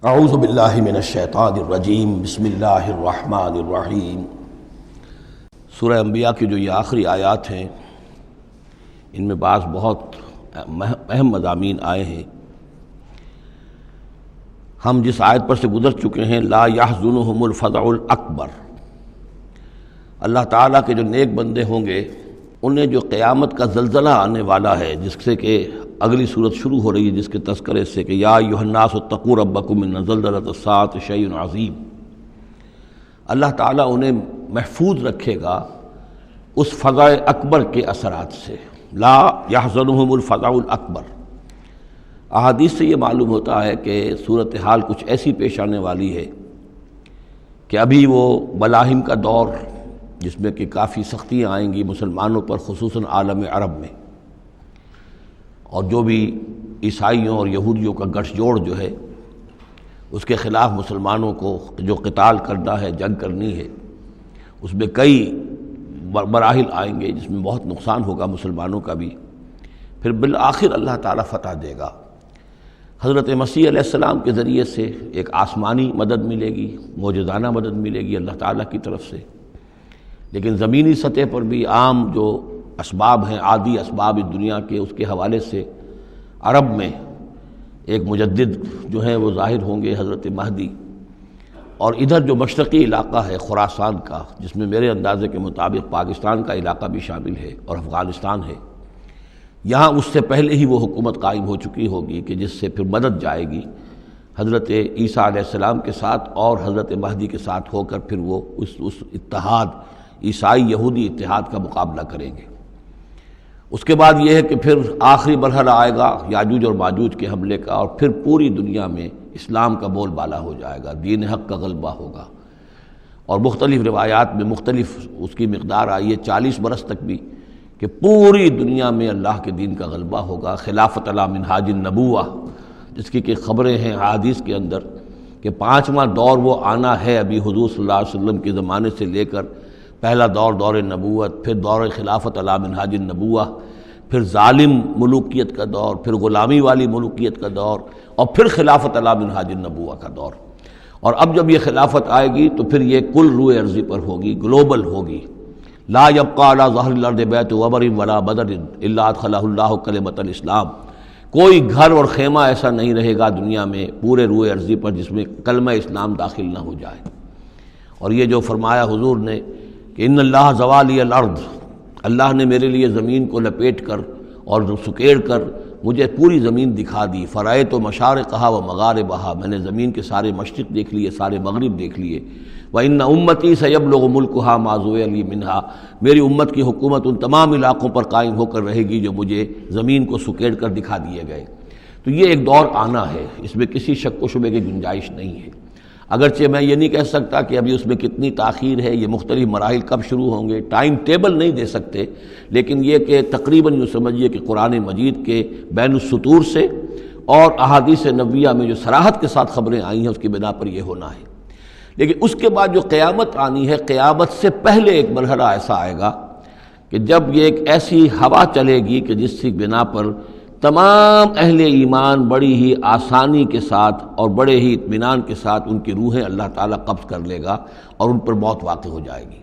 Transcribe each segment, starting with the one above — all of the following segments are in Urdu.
اعوذ باللہ من الشیطان الرجیم بسم اللہ الرحمن الرحیم۔ سورہ انبیاء کی جو یہ آخری آیات ہیں ان میں بعض بہت اہم مضامین آئے ہیں۔ ہم جس آیت پر سے گزر چکے ہیں لا یحزنہم الفزع الاکبر، اللہ تعالیٰ کے جو نیک بندے ہوں گے انہیں جو قیامت کا زلزلہ آنے والا ہے، جس سے کہ اگلی صورت شروع ہو رہی ہے جس کے تذکرے سے کہ یا ایھا الناس اتقوا ربکم ان زلزلۃ الساعۃ شیء عظیم، اللہ تعالیٰ انہیں محفوظ رکھے گا اس فزع اکبر کے اثرات سے۔ لا یحزنہم الفزع الاکبر، احادیث سے یہ معلوم ہوتا ہے کہ صورتحال کچھ ایسی پیش آنے والی ہے کہ ابھی وہ ملاحم کا دور جس میں کہ کافی سختیاں آئیں گی مسلمانوں پر، خصوصاً عالم عرب میں، اور جو بھی عیسائیوں اور یہودیوں کا گٹھ جوڑ جو ہے اس کے خلاف مسلمانوں کو جو قتال کرنا ہے، جنگ کرنی ہے، اس میں کئی مراحل آئیں گے جس میں بہت نقصان ہوگا مسلمانوں کا بھی، پھر بالآخر اللہ تعالیٰ فتح دے گا۔ حضرت مسیح علیہ السلام کے ذریعے سے ایک آسمانی مدد ملے گی، معجزانہ مدد ملے گی اللہ تعالیٰ کی طرف سے، لیکن زمینی سطح پر بھی عام جو اسباب ہیں، عادی اسباب اس دنیا کے، اس کے حوالے سے عرب میں ایک مجدد جو ہیں وہ ظاہر ہوں گے، حضرت مہدی، اور ادھر جو مشرقی علاقہ ہے خراسان کا، جس میں میرے اندازے کے مطابق پاکستان کا علاقہ بھی شامل ہے اور افغانستان ہے، یہاں اس سے پہلے ہی وہ حکومت قائم ہو چکی ہوگی کہ جس سے پھر مدد جائے گی حضرت عیسیٰ علیہ السلام کے ساتھ اور حضرت مہدی کے ساتھ ہو کر پھر وہ اس اتحاد، عیسائی یہودی اتحاد کا مقابلہ کریں گے۔ اس کے بعد یہ ہے کہ پھر آخری مرحلہ آئے گا یاجوج اور ماجوج کے حملے کا، اور پھر پوری دنیا میں اسلام کا بول بالا ہو جائے گا، دین حق کا غلبہ ہوگا، اور مختلف روایات میں مختلف اس کی مقدار آئی ہے 40 برس تک بھی، کہ پوری دنیا میں اللہ کے دین کا غلبہ ہوگا۔ خلافت علی منہاج النبوہ، جس کی کہ خبریں ہیں حدیث کے اندر کہ 5واں دور وہ آنا ہے ابھی حضور صلی اللہ علیہ وسلم کے زمانے سے لے کر، پہلا دور نبوت، پھر دور خلافت علی منہاج النبوہ، پھر ظالم ملوکیت کا دور، پھر غلامی والی ملوکیت کا دور، اور پھر خلافت علی منہاج النبوہ کا دور۔ اور اب جب یہ خلافت آئے گی تو پھر یہ کل روئے ارضی پر ہوگی، گلوبل ہوگی۔ لا یبقى علی ظہر الارض بیت وبر ولا بدر الا ادخلہ اللہ کلمۃ الاسلام، کوئی گھر اور خیمہ ایسا نہیں رہے گا دنیا میں پورے روئے ارضی پر جس میں کلمہ اسلام داخل نہ ہو جائے۔ اور یہ جو فرمایا حضور نے کہ ان اللہ زوالی الارض، اللہ نے میرے لیے زمین کو لپیٹ کر اور سکیڑ کر مجھے پوری زمین دکھا دی، فرائے تو مشارقہا و مغاربہا، میں نے زمین کے سارے مشرق دیکھ لیے، سارے مغرب دیکھ لیے۔ وَإِنَّ أُمَّتِي سَيَبْلُغُ مُلْكُهَا مَا زُوِّيَ لِي مِنْهَا، میری امت کی حکومت ان تمام علاقوں پر قائم ہو کر رہے گی جو مجھے زمین کو سکیڑ کر دکھا دیے گئے۔ تو یہ ایک دور آنا ہے، اس میں کسی شک و شبے کی گنجائش نہیں ہے، اگرچہ میں یہ نہیں کہہ سکتا کہ ابھی اس میں کتنی تاخیر ہے، یہ مختلف مراحل کب شروع ہوں گے، ٹائم ٹیبل نہیں دے سکتے، لیکن یہ کہ تقریباً یوں سمجھیے کہ قرآن مجید کے بین السطور سے اور احادیث نبویہ میں جو صراحت کے ساتھ خبریں آئی ہیں اس کی بنا پر یہ ہونا ہے۔ لیکن اس کے بعد جو قیامت آنی ہے، قیامت سے پہلے ایک مرحلہ ایسا آئے گا کہ جب یہ ایک ایسی ہوا چلے گی کہ جس کی بنا پر تمام اہل ایمان بڑی ہی آسانی کے ساتھ اور بڑے ہی اطمینان کے ساتھ ان کی روحیں اللہ تعالیٰ قبض کر لے گا اور ان پر موت واقع ہو جائے گی۔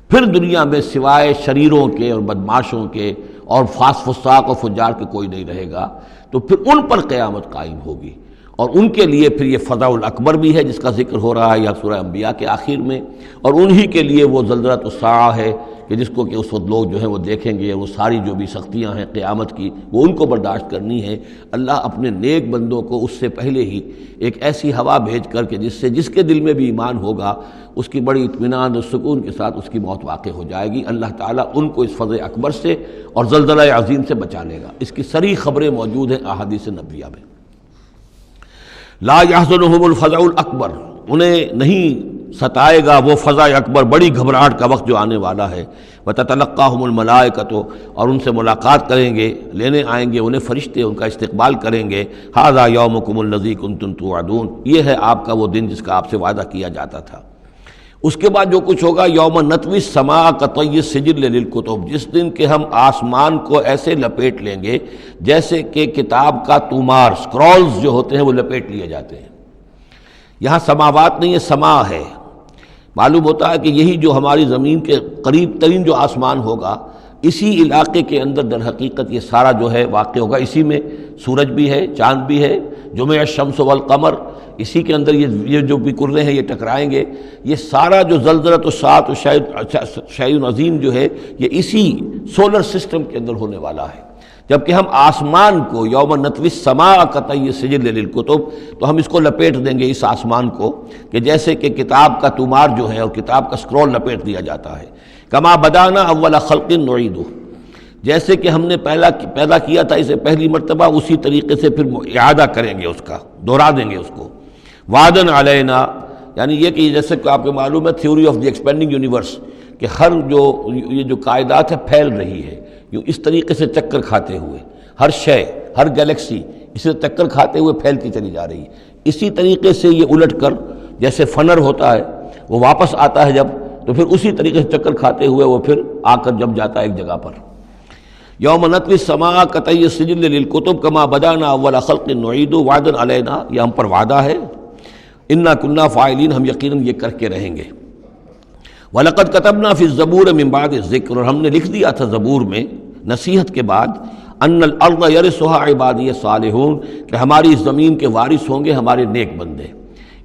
پھر دنیا میں سوائے شریروں کے اور بدماشوں کے اور فساق و فجار کے کوئی نہیں رہے گا، تو پھر ان پر قیامت قائم ہوگی، اور ان کے لیے پھر یہ فزع الاکبر بھی ہے جس کا ذکر ہو رہا ہے یا سورہ انبیاء کے آخر میں، اور انہی کے لیے وہ زلزلۃ الساعہ ہے کہ جس کو کہ اس وقت لوگ جو ہیں وہ دیکھیں گے، وہ ساری جو بھی سختیاں ہیں قیامت کی وہ ان کو برداشت کرنی ہے۔ اللہ اپنے نیک بندوں کو اس سے پہلے ہی ایک ایسی ہوا بھیج کر کے جس کے دل میں بھی ایمان ہوگا اس کی بڑی اطمینان اور سکون کے ساتھ اس کی موت واقع ہو جائے گی۔ اللہ تعالیٰ ان کو اس فزع اکبر سے اور زلزلہ عظیم سے بچا لے گا۔ اس کی صریح خبریں موجود ہیں احادیث نبویہ میں۔ لا یحزنہم الفزع الاکبر، انہیں نہیں ستائے گا وہ فزع اکبر، بڑی گھبراہٹ کا وقت جو آنے والا ہے۔ وتتلقاہم الملائکۃ، اور ان سے ملاقات کریں گے، لینے آئیں گے انہیں فرشتے، ان کا استقبال کریں گے۔ ھذا یومکم الذی کنتم توعدون، یہ ہے آپ کا وہ دن جس کا آپ سے وعدہ کیا جاتا تھا۔ اس کے بعد جو کچھ ہوگا، یوم نطوی السماء کطی السجل للکتب، جس دن کہ ہم آسمان کو ایسے لپیٹ لیں گے جیسے کہ کتاب کا تومار، سکرولز جو ہوتے ہیں وہ لپیٹ لیے جاتے ہیں۔ یہاں سماوات نہیں ہے، سما ہے۔ معلوم ہوتا ہے کہ یہی جو ہماری زمین کے قریب ترین جو آسمان ہوگا، اسی علاقے کے اندر در حقیقت یہ سارا جو ہے واقع ہوگا۔ اسی میں سورج بھی ہے، چاند بھی ہے، جمع الشمس والقمر، اسی کے اندر یہ جو بھی کرے ہیں یہ ٹکرائیں گے۔ یہ سارا جو زلزلۃ الساعۃ شیء عظیم جو ہے یہ اسی سولر سسٹم کے اندر ہونے والا ہے۔ جبکہ ہم آسمان کو یوم نطوی السماء کطی السجل للکتب، تو ہم اس کو لپیٹ دیں گے اس آسمان کو، کہ جیسے کہ کتاب کا تومار جو ہے اور کتاب کا اسکرول لپیٹ دیا جاتا ہے۔ کما بدانا اول خلق نعیدہ، جیسے کہ ہم نے پیدا کیا تھا اسے پہلی مرتبہ، اسی طریقے سے پھر اعادہ کریں گے، اس کا دوہرا دیں گے اس کو۔ وعدن علینا، یعنی یہ کہ جیسے کہ آپ کو معلوم ہے theory of the expanding universe, کہ ہر یہ جو کائنات ہے پھیل رہی ہے یوں اس طریقے سے چکر کھاتے ہوئے، ہر شے، ہر گلیکسی اسے چکر کھاتے ہوئے پھیلتی چلی جا رہی ہے۔ اسی طریقے سے یہ الٹ کر، جیسے فنر ہوتا ہے وہ واپس آتا ہے جب، تو پھر اسی طریقے سے چکر کھاتے ہوئے وہ پھر آ کر جب جاتا ہے ایک جگہ پر۔ یوم نطوی السماء کطی السجل للکتب کما بدانا اول خلق نعید وعدا علینا، یہ ہم پر وعدہ ہے۔ انا کنا فاعلین، ہم یقیناً یہ کر کے رہیں گے۔ وَلَقَدْ كَتَبْنَا فِي الزَّبُورِ مِن بَعْدِ الذِّكْرِ، اور ہم نے لکھ دیا تھا زبور میں نصیحت کے بعد، أَنَّ الْأَرْضَ يَرِثُهَا عِبَادِيَ الصَّالِحُونَ، کہ ہماری اس زمین کے وارث ہوں گے ہمارے نیک بندے۔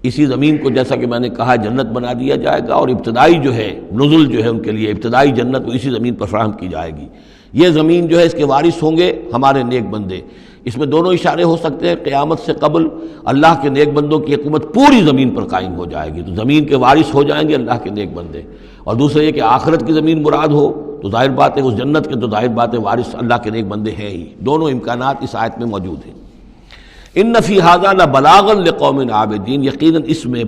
اسی زمین کو جیسا کہ میں نے کہا جنت بنا دیا جائے گا، اور ابتدائی جو ہے نزل جو ہے ان کے لیے ابتدائی جنت وہ اسی زمین پر فراہم کی جائے گی۔ یہ زمین جو ہے اس کے وارث ہوں گے ہمارے نیک بندے۔ اس میں دونوں اشارے ہو سکتے ہیں، قیامت سے قبل اللہ کے نیک بندوں کی حکومت پوری زمین پر قائم ہو جائے گی، تو زمین کے وارث ہو جائیں گے اللہ کے نیک بندے۔ اور دوسرے یہ کہ آخرت کی زمین مراد ہو تو ظاہر بات ہے اس جنت کے تو ظاہر بات ہے وارث اللہ کے نیک بندے ہیں ہی۔ دونوں امکانات اس آیت میں موجود ہیں۔ ان فی ھذا لبلاغا لقوم عابدین، یقیناً اس میں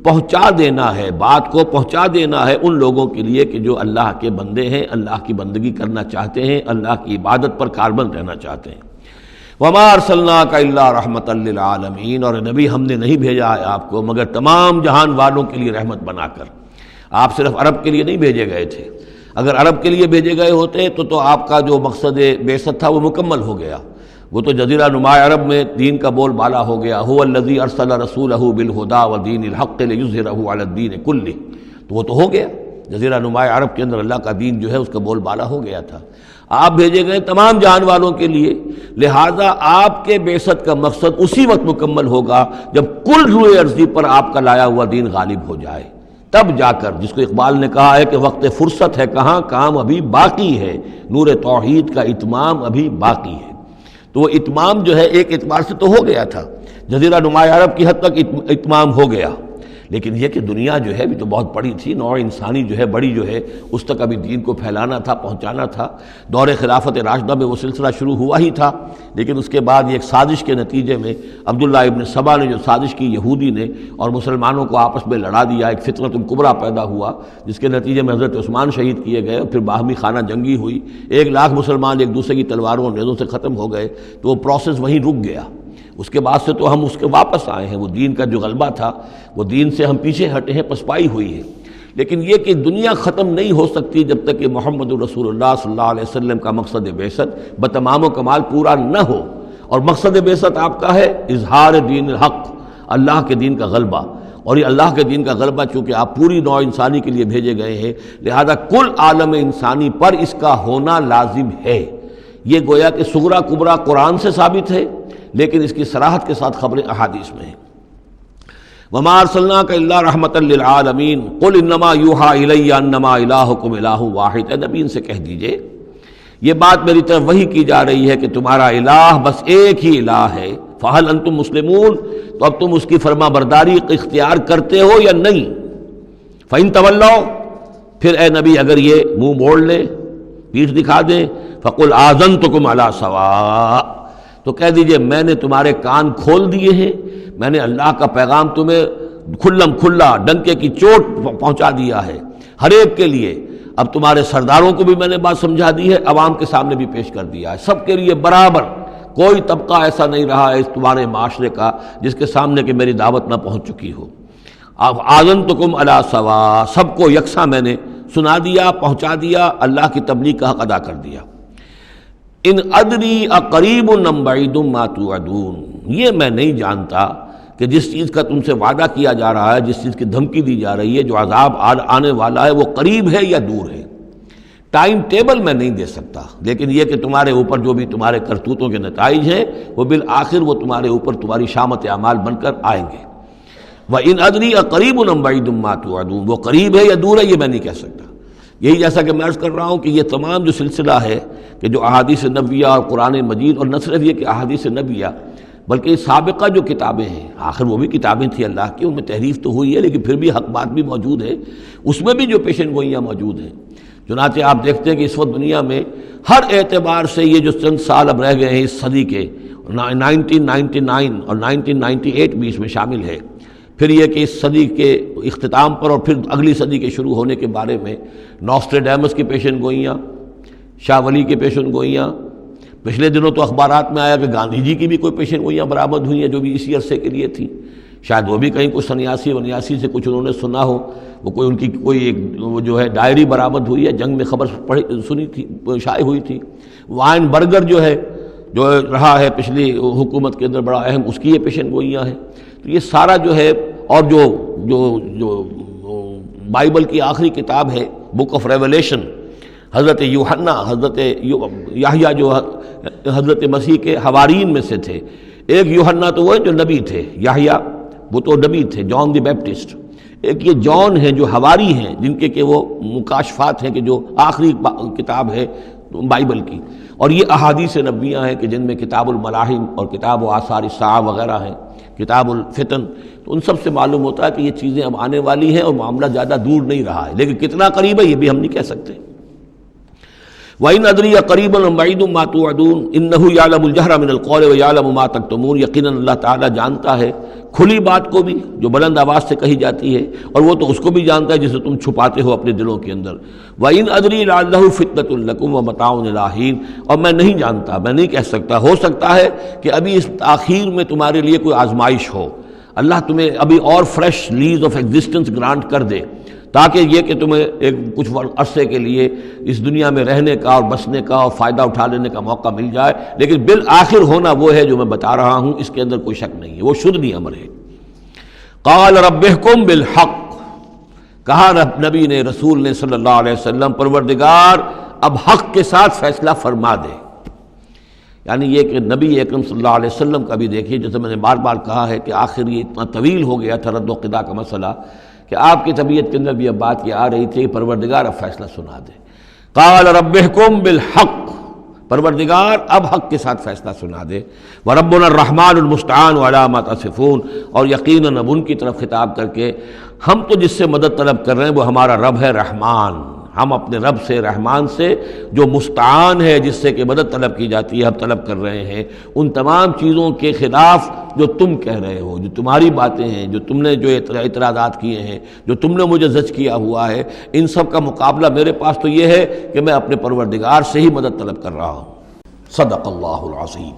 پہنچا دینا ہے، بات کو پہنچا دینا ہے ان لوگوں کے لیے کہ جو اللہ کے بندے ہیں، اللہ کی بندگی کرنا چاہتے ہیں، اللہ کی عبادت پر کاربند رہنا چاہتے ہیں۔ وما ارسلناک الا رحمۃ للعالمین، اور نبی ہم نے نہیں بھیجا ہے آپ کو مگر تمام جہان والوں کے لیے رحمت بنا کر۔ آپ صرف عرب کے لیے نہیں بھیجے گئے تھے، اگر عرب کے لیے بھیجے گئے ہوتے تو آپ کا جو مقصد بعثت تھا وہ مکمل ہو گیا، وہ تو جزیرہ نما عرب میں دین کا بول بالا ہو گیا۔ هو الذی ارسل رسولہ بالہدی ودین الحق لیظہرہ علی الدین کلہ، تو وہ تو ہو گیا، جزیرہ نما عرب کے اندر اللہ کا دین جو ہے اس کا بول بالا ہو گیا تھا۔ آپ بھیجے گئے تمام جہان والوں کے لیے، لہٰذا آپ کے بعثت کا مقصد اسی وقت مکمل ہوگا جب کل روئے ارضی پر آپ کا لایا ہوا دین غالب ہو جائے، تب جا کر، جس کو اقبال نے کہا ہے کہ وقت فرصت ہے کہاں، کام ابھی باقی ہے، نور توحید کا اتمام ابھی باقی ہے۔ تو وہ اتمام جو ہے ایک اعتبار سے تو ہو گیا تھا، جزیرہ نما عرب کی حد تک اتمام ہو گیا، لیکن یہ کہ دنیا جو ہے بھی تو بہت بڑی تھی، نوع انسانی جو ہے بڑی جو ہے اس تک ابھی دین کو پھیلانا تھا، پہنچانا تھا۔ دور خلافت راشدہ میں وہ سلسلہ شروع ہوا ہی تھا، لیکن اس کے بعد یہ ایک سازش کے نتیجے میں عبداللہ ابن سبا نے جو سازش کی یہودی نے اور مسلمانوں کو آپس میں لڑا دیا، ایک فتنۃ الکبریٰ پیدا ہوا جس کے نتیجے میں حضرت عثمان شہید کیے گئے، اور پھر باہمی خانہ جنگی ہوئی، 1,00,000 مسلمان ایک دوسرے کی تلواروں اور نیزوں سے ختم ہو گئے، تو وہ پروسیس وہیں رک گیا۔ اس کے بعد سے تو ہم اس کے واپس آئے ہیں، وہ دین کا جو غلبہ تھا وہ دین سے ہم پیچھے ہٹے ہیں، پسپائی ہوئی ہے۔ لیکن یہ کہ دنیا ختم نہیں ہو سکتی جب تک کہ محمد رسول اللہ صلی اللہ علیہ وسلم کا مقصد بعثت بتمام و کمال پورا نہ ہو، اور مقصد بعثت آپ کا ہے اظہار دین الحق، اللہ کے دین کا غلبہ، اور یہ اللہ کے دین کا غلبہ چونکہ آپ پوری نوع انسانی کے لیے بھیجے گئے ہیں، لہذا کل عالم انسانی پر اس کا ہونا لازم ہے۔ یہ گویا کہ صغریٰ کبریٰ قرآن سے ثابت ہے، لیکن اس کی صراحت کے ساتھ خبریں احادیث میں ہیں۔ وما ارسلناک الا رحمۃ للعالمین قل انما یوحی الی انما الہکم الہ واحد، اے نبی ان سے کہہ دیجئے یہ بات میری طرف وحی کی جا رہی ہے کہ تمہارا الہ بس ایک ہی الہ ہے، فہل انتم مسلمون، تو اب تم اس کی فرما برداری اختیار کرتے ہو یا نہیں؟ فإن تولوا، پھر اے نبی اگر یہ منہ موڑ لیں، پیٹھ دکھا دیں، فقل آذنتکم علی سواء، تو کہہ دیجئے میں نے تمہارے کان کھول دیے ہیں، میں نے اللہ کا پیغام تمہیں کھلم کھلا ڈنکے کی چوٹ پہنچا دیا ہے ہر ایک کے لیے۔ اب تمہارے سرداروں کو بھی میں نے بات سمجھا دی ہے، عوام کے سامنے بھی پیش کر دیا ہے، سب کے لیے برابر، کوئی طبقہ ایسا نہیں رہا ہے اس تمہارے معاشرے کا جس کے سامنے کہ میری دعوت نہ پہنچ چکی ہو۔ اب آذنتکم علی سواء، سب کو یکساں میں نے سنا دیا، پہنچا دیا، اللہ کی تبلیغ کا حق ادا کر دیا۔ ان ادری اقریب ام بعید ما توعدون، یہ میں نہیں جانتا کہ جس چیز کا تم سے وعدہ کیا جا رہا ہے، جس چیز کی دھمکی دی جا رہی ہے، جو عذاب آنے والا ہے، وہ قریب ہے یا دور ہے۔ ٹائم ٹیبل میں نہیں دے سکتا، لیکن یہ کہ تمہارے اوپر جو بھی تمہارے کرتوتوں کے نتائج ہیں وہ بالآخر وہ تمہارے اوپر تمہاری شامت اعمال بن کر آئیں گے۔ وَإِنْ أَدْرِي أَقَرِيبٌ أَمْ بَعِيدٌ مَا تُوعَدُونَ، وہ قریب ہے یا دور ہے یہ میں نہیں کہہ سکتا۔ یہی جیسا کہ میں عرض کر رہا ہوں کہ یہ تمام جو سلسلہ ہے کہ جو احادیث نبویہ اور قرآن مجید، اور نہ صرف یہ کہ احادیث نبویہ بلکہ سابقہ جو کتابیں ہیں، آخر وہ بھی کتابیں تھیں اللہ کی، ان میں تحریف تو ہوئی ہے لیکن پھر بھی حق بات بھی موجود ہے، اس میں بھی جو پیشن گوئیاں موجود ہیں۔ چنانچہ آپ دیکھتے ہیں کہ اس وقت دنیا میں ہر اعتبار سے یہ جو چند سال اب رہ گئے ہیں اس صدی کے، 1999 اور 1998 بھی اس میں شامل ہے، پھر یہ کہ اس صدی کے اختتام پر اور پھر اگلی صدی کے شروع ہونے کے بارے میں نوسٹریڈیمس کی پیشن گوئیاں، شاہ ولی کی پیشن گوئیاں، پچھلے دنوں تو اخبارات میں آیا کہ گاندھی جی کی بھی کوئی پیشن گوئیاں برآمد ہوئی ہیں جو بھی اسی عرصے کے لیے تھیں، شاید وہ بھی کہیں کچھ سنیاسی سے کچھ انہوں نے سنا ہو، وہ کوئی ان کی کوئی ایک وہ جو ہے ڈائری برآمد ہوئی ہے، جنگ میں خبر سنی تھی، شائع ہوئی تھی۔ وائن برگر جو ہے جو رہا ہے پچھلی حکومت کے اندر بڑا اہم، اس کی یہ پیشن گوئیاں ہیں۔ تو یہ سارا جو ہے، اور جو بائبل کی آخری کتاب ہے بک آف ریولیشن، حضرت یوحنا، حضرت یحییٰ جو حضرت مسیح کے حوارین میں سے تھے، ایک یوحنا تو وہ جو نبی تھے، یحییٰ وہ تو نبی تھے، جان دی بیپٹسٹ، ایک یہ جان ہیں جو حواری ہیں جن کے کہ وہ مکاشفات ہیں کہ جو آخری کتاب ہے بائبل کی، اور یہ احادیث نبویہ ہیں کہ جن میں کتاب الملاحم اور کتاب و آثار الساعہ وغیرہ ہیں، کتاب الفتن، تو ان سب سے معلوم ہوتا ہے کہ یہ چیزیں اب آنے والی ہیں اور معاملہ زیادہ دور نہیں رہا ہے، لیکن کتنا قریب ہے یہ بھی ہم نہیں کہہ سکتے۔ وَإِنْ أَدْرِي أَقَرِيبٌ أَمْ بَعِيدٌ مَا تُوعَدُونَ إِنَّهُ يَعْلَمُ الْجَهْرَ مِنَ الْقَوْلِ وَيَعْلَمُ مَا تَكْتُمُونَ، یقیناً اللہ تعالیٰ جانتا ہے کھلی بات کو بھی جو بلند آواز سے کہی جاتی ہے، اور وہ تو اس کو بھی جانتا ہے جسے تم چھپاتے ہو اپنے دلوں کے اندر۔ وَإِنْ أَدْرِي لَعَلَّهُ فِتْنَةٌ لَكُمْ وَمَتَاعٌ إِلَىٰ حِينٍ، اور میں نہیں جانتا، میں نہیں کہہ سکتا، ہو سکتا ہے کہ ابھی اس تاخیر میں تمہارے لیے کوئی آزمائش ہو، اللہ تمہیں ابھی اور fresh lease of existence grant کر دے، تاکہ یہ کہ تمہیں ایک کچھ عرصے کے لیے اس دنیا میں رہنے کا اور بسنے کا اور فائدہ اٹھا لینے کا موقع مل جائے، لیکن بالآخر ہونا وہ ہے جو میں بتا رہا ہوں، اس کے اندر کوئی شک نہیں ہے، وہ شدنی امر ہے۔ قال رب احکم بالحق، کہا نبی نے، رسول نے صلی اللہ علیہ وسلم، پروردگار اب حق کے ساتھ فیصلہ فرما دے۔ یعنی یہ کہ نبی اکرم صلی اللہ علیہ وسلم کا بھی دیکھیے، جیسے میں نے بار بار کہا ہے کہ آخر یہ اتنا طویل ہو گیا تھا رد و قضا کا مسئلہ کہ آپ کی طبیعت کے اندر بھی اب بات یہ آ رہی تھی کہ پروردگار اب فیصلہ سنا دے۔ قال رب احکم بالحق، پروردگار اب حق کے ساتھ فیصلہ سنا دے۔ وربنا الرحمن المستعان علی ما تصفون، اور یقیناً اب ان کی طرف خطاب کر کے، ہم تو جس سے مدد طلب کر رہے ہیں وہ ہمارا رب ہے رحمان، ہم اپنے رب سے رحمان سے جو مستعان ہے، جس سے کہ مدد طلب کی جاتی ہے، ہم طلب کر رہے ہیں ان تمام چیزوں کے خلاف جو تم کہہ رہے ہو، جو تمہاری باتیں ہیں، جو تم نے جو اعتراضات کیے ہیں، جو تم نے مجھے زج کیا ہوا ہے، ان سب کا مقابلہ میرے پاس تو یہ ہے کہ میں اپنے پروردگار سے ہی مدد طلب کر رہا ہوں۔ صدق اللہ العظیم۔